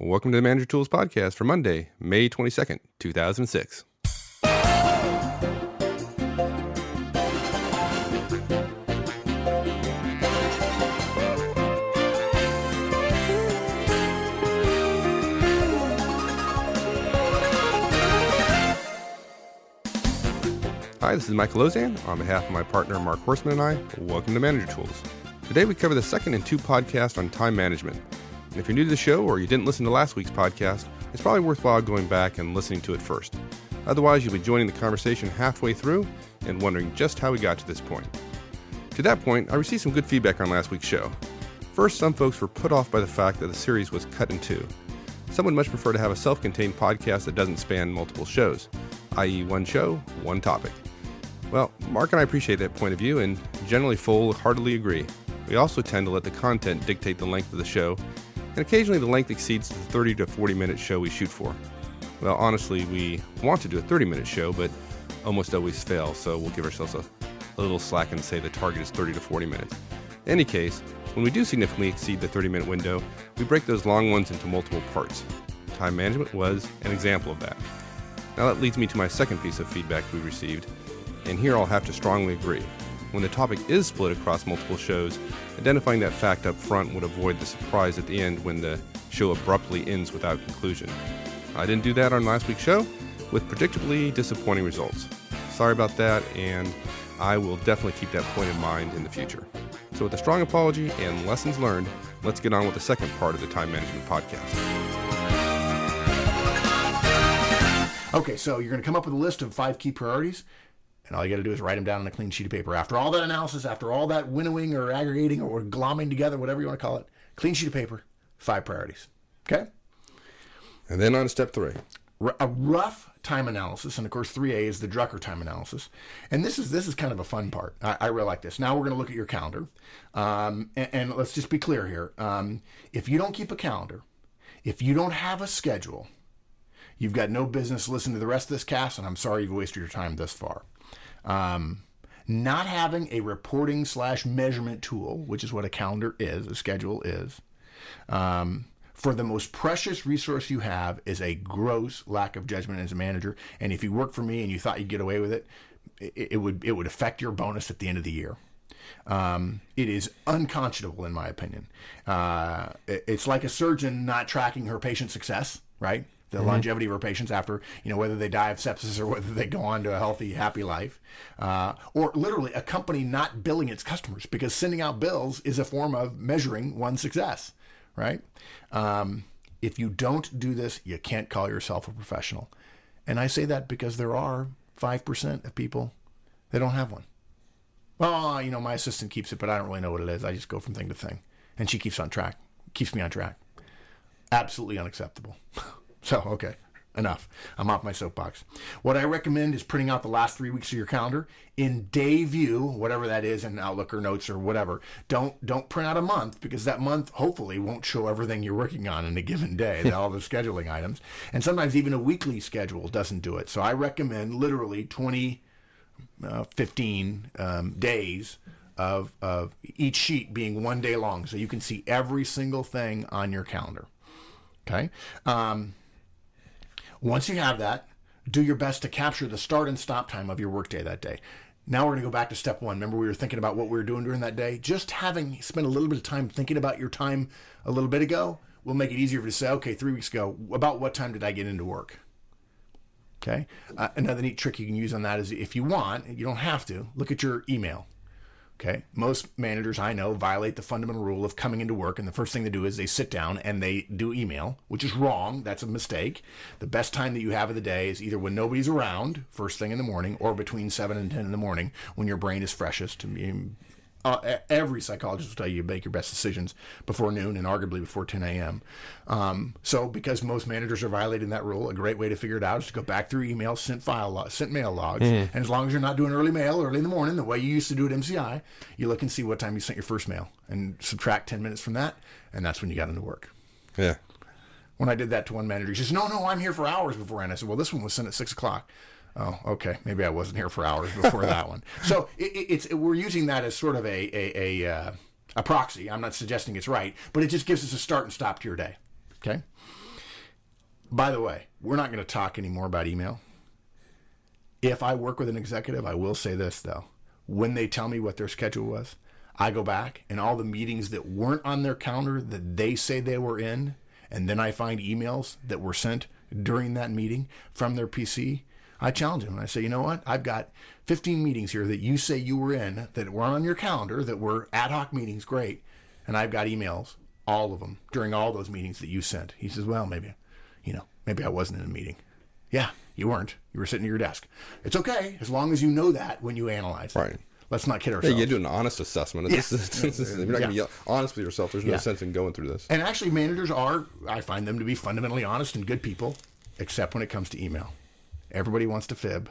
Welcome to the Manager Tools Podcast for Monday, May 22nd, 2006. Hi, this is Michael Lozan. On behalf of my partner Mark Horstman and I, welcome to Manager Tools. Today we cover the second in two podcasts on time management. And if you're new to the show or you didn't listen to last week's podcast, it's probably worthwhile going back and listening to it first. Otherwise, you'll be joining the conversation halfway through and wondering just how we got to this point. To that point, I received some good feedback on last week's show. First, some folks were put off by the fact that the series was cut in two. Some would much prefer to have a self-contained podcast that doesn't span multiple shows, i.e. one show, one topic. Well, Mark and I appreciate that point of view and generally full-heartedly agree. We also tend to let the content dictate the length of the show, and occasionally the length exceeds the 30 to 40-minute show we shoot for. Well, honestly, we want to do a 30-minute show, but almost always fail, so we'll give ourselves a little slack and say the target is 30 to 40 minutes. In any case, when we do significantly exceed the 30-minute window, we break those long ones into multiple parts. Time management was an example of that. Now that leads me to my second piece of feedback we received. And here I'll have to strongly agree. When the topic is split across multiple shows, identifying that fact up front would avoid the surprise at the end when the show abruptly ends without conclusion. I didn't do that on last week's show, with predictably disappointing results. Sorry about that, and I will definitely keep that point in mind in the future. So with a strong apology and lessons learned, let's get on with the second part of the Time Management Podcast. Okay, so you're going to come up with a list of 5 key priorities. And all you got to do is write them down on a clean sheet of paper. After all that analysis, after all that winnowing or aggregating or glomming together, whatever you want to call it, clean sheet of paper, 5 priorities. Okay? And then on to step 3. A rough time analysis, and of course 3A is the Drucker time analysis. And this is kind of a fun part. I really like this. Now we're going to look at your calendar. And let's just be clear here. If you don't keep a calendar, if you don't have a schedule, you've got no business listening to the rest of this cast, and I'm sorry you've wasted your time thus far. Not having a reporting / measurement tool, which is what a calendar is, a schedule is, for the most precious resource you have is a gross lack of judgment as a manager. And if you work for me and you thought you'd get away with it, it would affect your bonus at the end of the year. It is unconscionable, in my opinion. It's like a surgeon not tracking her patient's success, right? The longevity of our patients after, whether they die of sepsis or whether they go on to a healthy, happy life. Or literally a company not billing its customers, because sending out bills is a form of measuring one's success, right? If you don't do this, you can't call yourself a professional. And I say that because there are 5% of people that don't have one. Well, my assistant keeps it, but I don't really know what it is. I just go from thing to thing. And she keeps me on track. Absolutely unacceptable. So, okay, enough. I'm off my soapbox. What I recommend is printing out the last 3 weeks of your calendar in day view, whatever that is, in Outlook or Notes or whatever. Don't print out a month, because that month hopefully won't show everything you're working on in a given day, all the scheduling items. And sometimes even a weekly schedule doesn't do it. So I recommend literally 15 days of each sheet being 1 day long, so you can see every single thing on your calendar. Okay? Once you have that, do your best to capture the start and stop time of your workday that day. Now we're going to go back to step 1. Remember, we were thinking about what we were doing during that day? Just having spent a little bit of time thinking about your time a little bit ago will make it easier to say, okay, 3 weeks ago, about what time did I get into work? Okay? Another neat trick you can use on that is, if you want, you don't have to, look at your email. Okay. Most managers I know violate the fundamental rule of coming into work, and the first thing they do is they sit down and they do email, which is wrong. That's a mistake. The best time that you have of the day is either when nobody's around, first thing in the morning, or between 7 and 10 in the morning, when your brain is freshest. Every psychologist will tell you make your best decisions before noon and arguably before 10 a.m. So because most managers are violating that rule, a great way to figure it out is to go back through emails, sent mail logs. And as long as you're not doing early mail early in the morning, the way you used to do at MCI, you look and see what time you sent your first mail and subtract 10 minutes from that, and that's when you got into work. Yeah. When I did that to one manager, he says, no, I'm here for hours beforehand. I said, well, this one was sent at 6 o'clock. Oh, okay. Maybe I wasn't here for hours before that one. So we're using that as sort of a proxy. I'm not suggesting it's right, but it just gives us a start and stop to your day. Okay. By the way, we're not going to talk anymore about email. If I work with an executive, I will say this, though. When they tell me what their schedule was, I go back and all the meetings that weren't on their calendar that they say they were in, and then I find emails that were sent during that meeting from their PC, I challenge them and I say, you know what? I've got 15 meetings here that you say you were in, that were on your calendar, that were ad hoc meetings, great. And I've got emails, all of them, during all those meetings that you sent. He says, well, maybe I wasn't in a meeting. Yeah, you weren't. You were sitting at your desk. It's okay, as long as you know that when you analyze it. Right. Let's not kid ourselves. Yeah, you do an honest assessment. Yeah. If you're not going to be honest with yourself, there's no sense in going through this. And actually, managers I find them to be fundamentally honest and good people, except when it comes to email. Everybody wants to fib.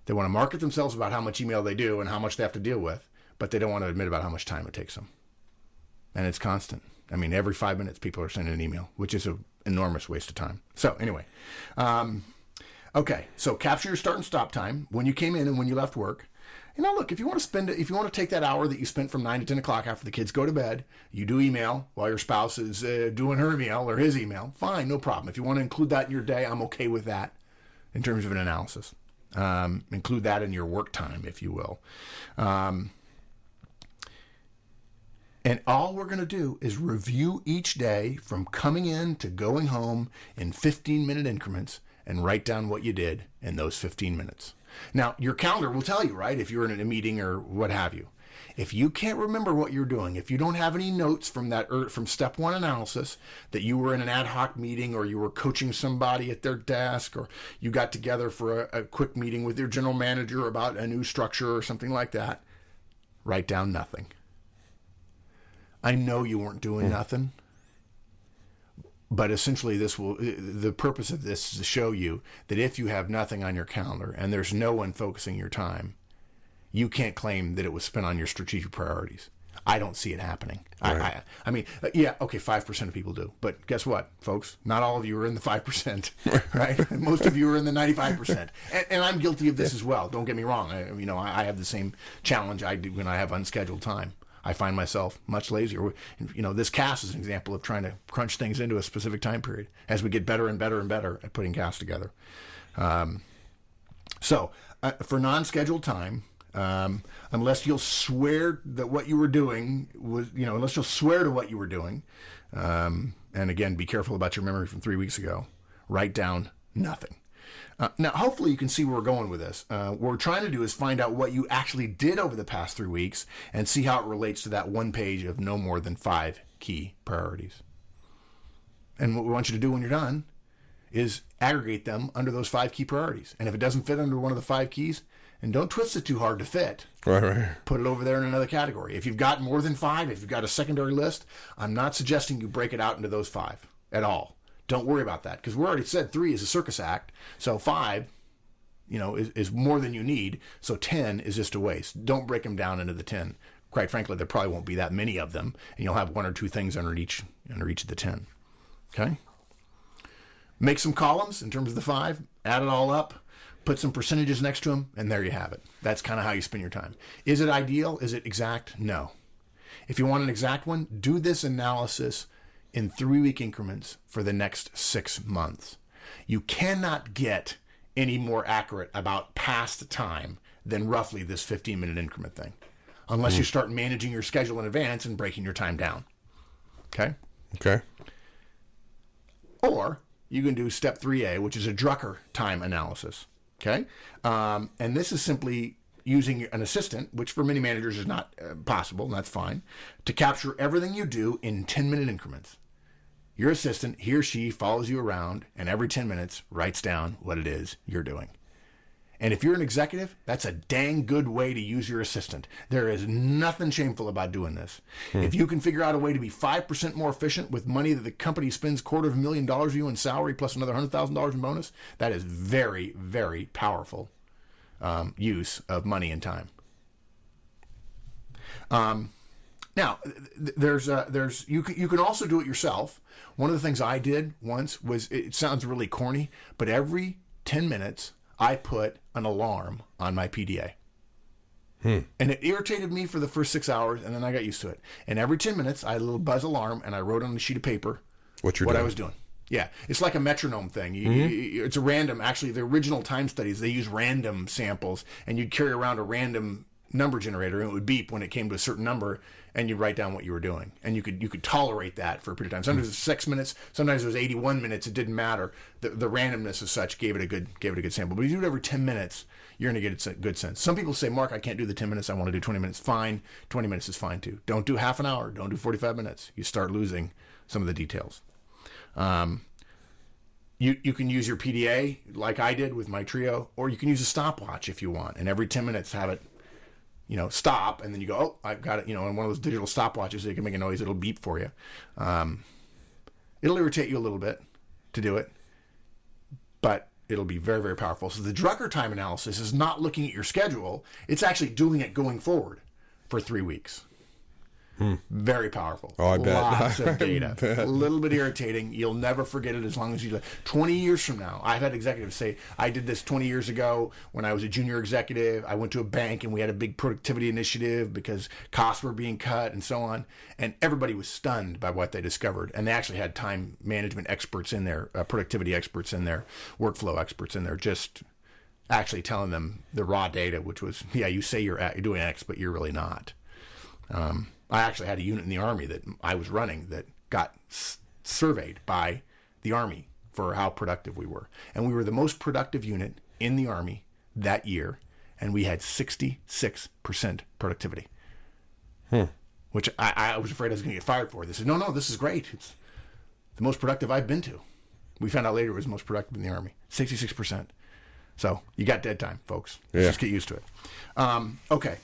They want to market themselves about how much email they do and how much they have to deal with, but they don't want to admit about how much time it takes them. And it's constant. I mean, every 5 minutes, people are sending an email, which is an enormous waste of time. So anyway, okay. So capture your start and stop time when you came in and when you left work. Look, if you want to take that hour that you spent from 9 to 10 o'clock after the kids go to bed, you do email while your spouse is doing her email or his email, fine, no problem. If you want to include that in your day, I'm okay with that in terms of an analysis. Include that in your work time, if you will. And all we're going to do is review each day from coming in to going home in 15-minute increments and write down what you did in those 15 minutes. Now, your calendar will tell you, right, if you're in a meeting or what have you. If you can't remember what you're doing, if you don't have any notes from from step one analysis, that you were in an ad hoc meeting or you were coaching somebody at their desk or you got together for a quick meeting with your general manager about a new structure or something like that, write down nothing. I know you weren't doing nothing, but essentially the purpose of this is to show you that if you have nothing on your calendar and there's no one focusing your time, you can't claim that it was spent on your strategic priorities. I don't see it happening. Right. I mean, yeah, okay, 5% of people do. But guess what, folks? Not all of you are in the 5%, right? Most of you are in the 95%. And I'm guilty of this as well. Don't get me wrong. I have the same challenge I do when I have unscheduled time. I find myself much lazier. This cast is an example of trying to crunch things into a specific time period as we get better and better and better at putting casts together. So for non-scheduled time, unless you'll swear that what you were doing was, unless you'll swear to what you were doing, and again, be careful about your memory from 3 weeks ago, write down nothing. Now, hopefully you can see where we're going with this. What we're trying to do is find out what you actually did over the past 3 weeks and see how it relates to that one page of no more than 5 key priorities. And what we want you to do when you're done is aggregate them under those 5 key priorities. And if it doesn't fit under one of the 5 keys, and don't twist it too hard to fit. Right. Put it over there in another category. If you've got more than 5, if you've got a secondary list, I'm not suggesting you break it out into those 5 at all. Don't worry about that, because we already said 3 is a circus act. So 5, is more than you need. So 10 is just a waste. Don't break them down into the 10. Quite frankly, there probably won't be that many of them, and you'll have 1 or 2 things under each of the 10. Okay? Make some columns in terms of the 5. Add it all up. Put some percentages next to them, and there you have it. That's kind of how you spend your time. Is it ideal? Is it exact? No. If you want an exact one, do this analysis in 3-week increments for the next 6 months. You cannot get any more accurate about past time than roughly this 15-minute increment thing, unless you start managing your schedule in advance and breaking your time down. Okay? Okay. Or you can do step 3A, which is a Drucker time analysis. Okay? And this is simply using an assistant, which for many managers is not possible, and that's fine, to capture everything you do in 10-minute increments. Your assistant, he or she, follows you around and every 10 minutes writes down what it is you're doing. And if you're an executive, that's a dang good way to use your assistant. There is nothing shameful about doing this. If you can figure out a way to be 5% more efficient with money that the company spends $250,000 of you in salary plus another $100,000 in bonus, that is very, very powerful use of money and time. Now, you can also do it yourself. One of the things I did once was, it sounds really corny, but every 10 minutes I put an alarm on my PDA. And it irritated me for the first 6 hours, and then I got used to it. And every 10 minutes I had a little buzz alarm, and I wrote on a sheet of paper what I was doing. Yeah, it's like a metronome thing. It's a random. Actually, the original time studies, they use random samples, and you'd carry around a random number generator, and it would beep when it came to a certain number, and you'd write down what you were doing, and you could tolerate that for a period of time. Sometimes it was 6 minutes, sometimes it was 81 minutes. It didn't matter. The randomness as such gave it a good sample. But if you do it every 10 minutes, you're going to get a good sense. Some people say, Mark, I can't do the 10 minutes. I want to do 20 minutes. Fine, 20 minutes is fine too. Don't do half an hour. Don't do 45 minutes. You start losing some of the details. You can use your PDA like I did with my Trio, or you can use a stopwatch if you want, and every 10 minutes have it, stop, and then you go, oh, I've got it, and one of those digital stopwatches, so you can make a noise, it'll beep for you. It'll irritate you a little bit to do it, but it'll be very, very powerful. So the Drucker time analysis is not looking at your schedule, it's actually doing it going forward for 3 weeks. Very powerful. Oh, I bet. Lots of data. A little bit irritating. You'll never forget it as long as you do it. 20 years from now, I've had executives say, I did this 20 years ago when I was a junior executive. I went to a bank and we had a big productivity initiative because costs were being cut and so on. And everybody was stunned by what they discovered. And they actually had time management experts in there, productivity experts in there, workflow experts in there, just actually telling them the raw data, which was, yeah, you say you're doing X, but you're really not. I actually had a unit in the Army that I was running that got surveyed by the Army for how productive we were. And we were the most productive unit in the Army that year, and we had 66% productivity. Which I was afraid I was going to get fired for. They said, no, this is great. It's the most productive I've been to. We found out later it was the most productive in the Army. 66%. So you got dead time, folks. Let's just get used to it. Okay.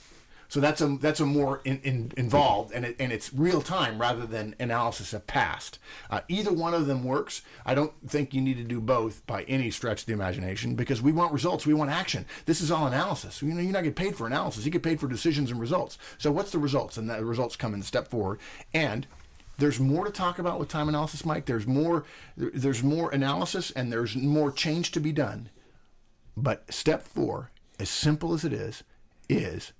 So that's a more involved, and it's real time rather than analysis of past. Either one of them works. I don't think you need to do both by any stretch of the imagination, because we want results, we want action. This is all analysis. You're not getting paid for analysis. You get paid for decisions and results. So what's the results? And the results come in step forward. And there's more to talk about with time analysis, Mike. There's more analysis, and there's more change to be done. But step 4, as simple as it is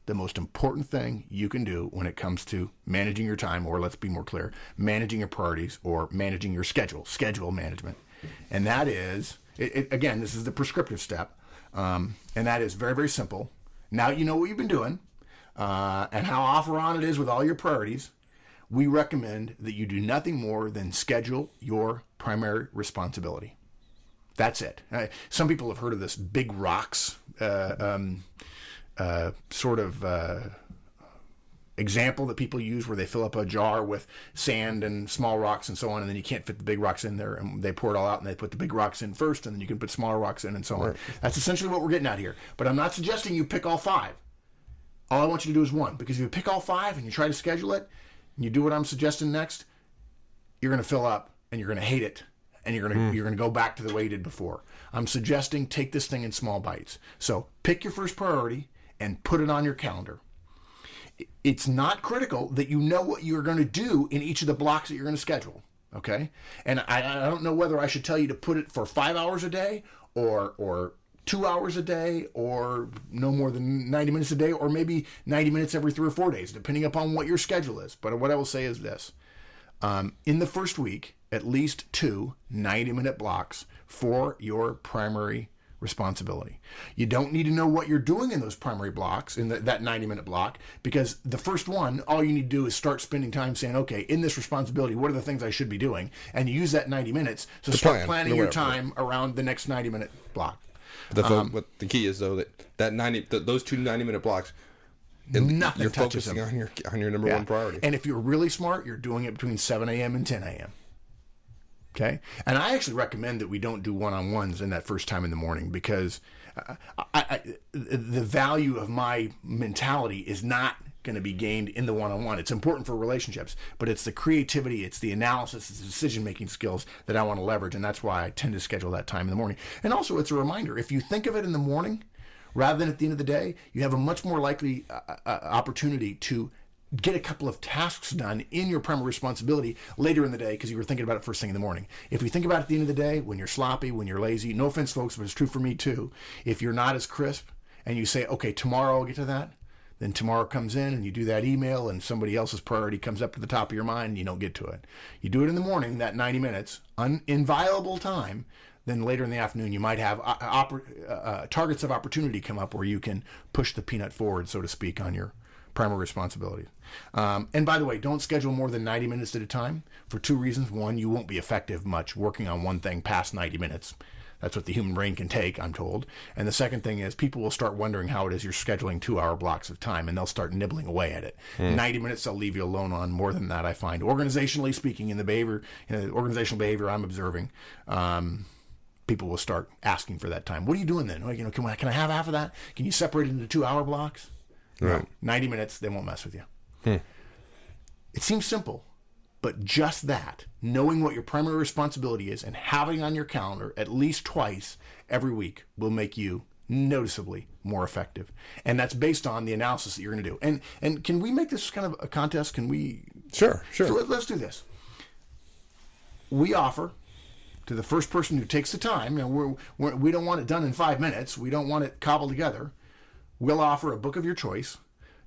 the most important thing you can do when it comes to managing your time, or let's be more clear, managing your priorities or managing your schedule management. And that is, again, this is the prescriptive step, and that is very, very simple. Now you know what you've been doing and how off or on it is with all your priorities. We recommend that you do nothing more than schedule your primary responsibility. That's it. Some people have heard of this big rocks example that people use, where they fill up a jar with sand and small rocks and so on, and then you can't fit the big rocks in there, and they pour it all out and they put the big rocks in first, and then you can put smaller rocks in and so on. That's essentially what we're getting at here. But I'm not suggesting you pick all 5. All I want you to do is 1, because if you pick all 5 and you try to schedule it and you do what I'm suggesting next, you're going to fill up and you're going to hate it, and you're going to go back to the way you did before. I'm suggesting take this thing in small bites. So pick your first priority and put it on your calendar. It's not critical that you know what you're going to do in each of the blocks that you're going to schedule, okay? And I don't know whether I should tell you to put it for 5 hours a day or 2 hours a day, or no more than 90 minutes a day, or maybe 90 minutes every 3 or 4 days, depending upon what your schedule is. But what I will say is this. In the first week, at least 2 90-minute blocks for your primary responsibility. You don't need to know what you're doing in those primary blocks, in that 90-minute block, because the first one, all you need to do is start spending time saying, okay, in this responsibility, what are the things I should be doing? And you use that 90 minutes to start planning your time around the next 90-minute block. What the key is, though, those 2 90-minute blocks, nothing you're touches focusing them. on your number one priority. And if you're really smart, you're doing it between 7 a.m. and 10 a.m. Okay? And I actually recommend that we don't do one-on-ones in that first time in the morning, because the value of my mentality is not going to be gained in the one-on-one. It's important for relationships, but it's the creativity, it's the analysis, it's the decision-making skills that I want to leverage, and that's why I tend to schedule that time in the morning. And also, it's a reminder, if you think of it in the morning rather than at the end of the day, you have a much more likely opportunity to get a couple of tasks done in your primary responsibility later in the day, because you were thinking about it first thing in the morning. If you think about it at the end of the day, when you're sloppy, when you're lazy, no offense, folks, but it's true for me too, if you're not as crisp and you say, okay, tomorrow I'll get to that, Then tomorrow comes in and you do that email and somebody else's priority comes up to the top of your mind and you don't get to it. You do it in the morning, that 90 minutes, inviolable time. Then later in the afternoon, you might have targets of opportunity come up where you can push the peanut forward, so to speak, on your primary responsibilities. And by the way, don't schedule more than 90 minutes at a time for two reasons. One, you won't be effective much working on one thing past 90 minutes. That's what the human brain can take, I'm told. And the second thing is people will start wondering how it is you're scheduling 2-hour blocks of time, and they'll start nibbling away at it. 90 minutes they'll leave you alone on. More than that, I find. Organizationally speaking, in the behavior, organizational behavior I'm observing, people will start asking for that time. What are you doing then? Can I have half of that? Can you separate it into 2-hour blocks? Right. No, 90 minutes, they won't mess with you. It seems simple, but just that, knowing what your primary responsibility is and having on your calendar at least twice every week will make you noticeably more effective. And that's based on the analysis that you're going to do. And can we make this kind of a contest? Can we? Sure. So let's do this. We offer to the first person who takes the time, we don't want it done in 5 minutes. We don't want it cobbled together. We'll offer a book of your choice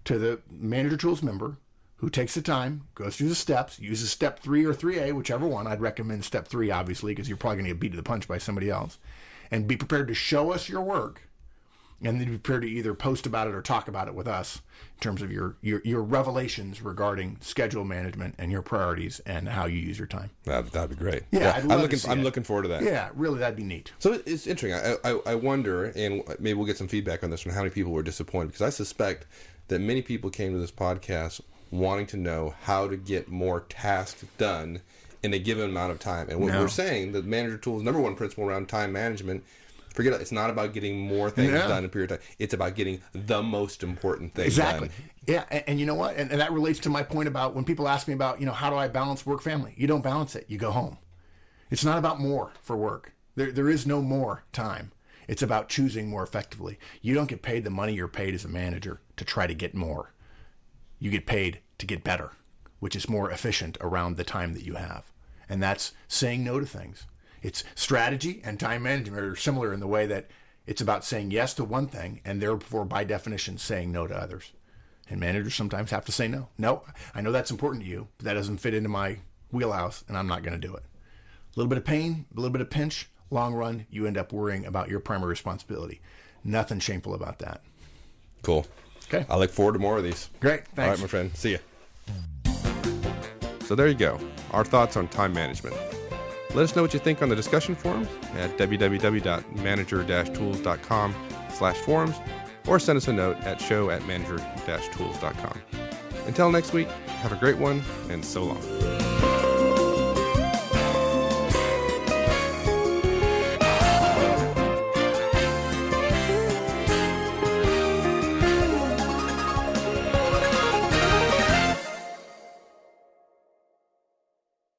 to the Manager Tools member who takes the time, goes through the steps, uses step 3 or 3A, whichever one. I'd recommend step 3, obviously, because you're probably going to get beat to the punch by somebody else. And be prepared to show us your work, and then be prepared to either post about it or talk about it with us in terms of your revelations regarding schedule management and your priorities and how you use your time. That'd be great. Yeah, I'm looking forward to that. Yeah, really, that'd be neat. So it's interesting. I wonder, and maybe we'll get some feedback on this one, how many people were disappointed, because I suspect that many people came to this podcast wanting to know how to get more tasks done in a given amount of time. And what we're saying, the Manager Tools' number one principle around time management, forget it, it's not about getting more things done in a period of time. It's about getting the most important things done. Yeah, and you know what? And that relates to my point about when people ask me about, how do I balance work-family? You don't balance it. You go home. It's not about more for work. There is no more time. It's about choosing more effectively. You don't get paid the money you're paid as a manager to try to get more. You get paid to get better, which is more efficient around the time that you have. And that's saying no to things. It's strategy and time management are similar in the way that it's about saying yes to one thing and therefore, by definition, saying no to others. And managers sometimes have to say no. No, I know that's important to you, but that doesn't fit into my wheelhouse, and I'm not going to do it. A little bit of pain, a little bit of pinch, long run, you end up worrying about your primary responsibility. Nothing shameful about that. Cool. Okay. I look forward to more of these. Great. Thanks. All right, my friend. See ya. So there you go. Our thoughts on time management. Let us know what you think on the discussion forums at www.manager-tools.com/forums or send us a note at show@manager-tools.com. Until next week, have a great one, and so long.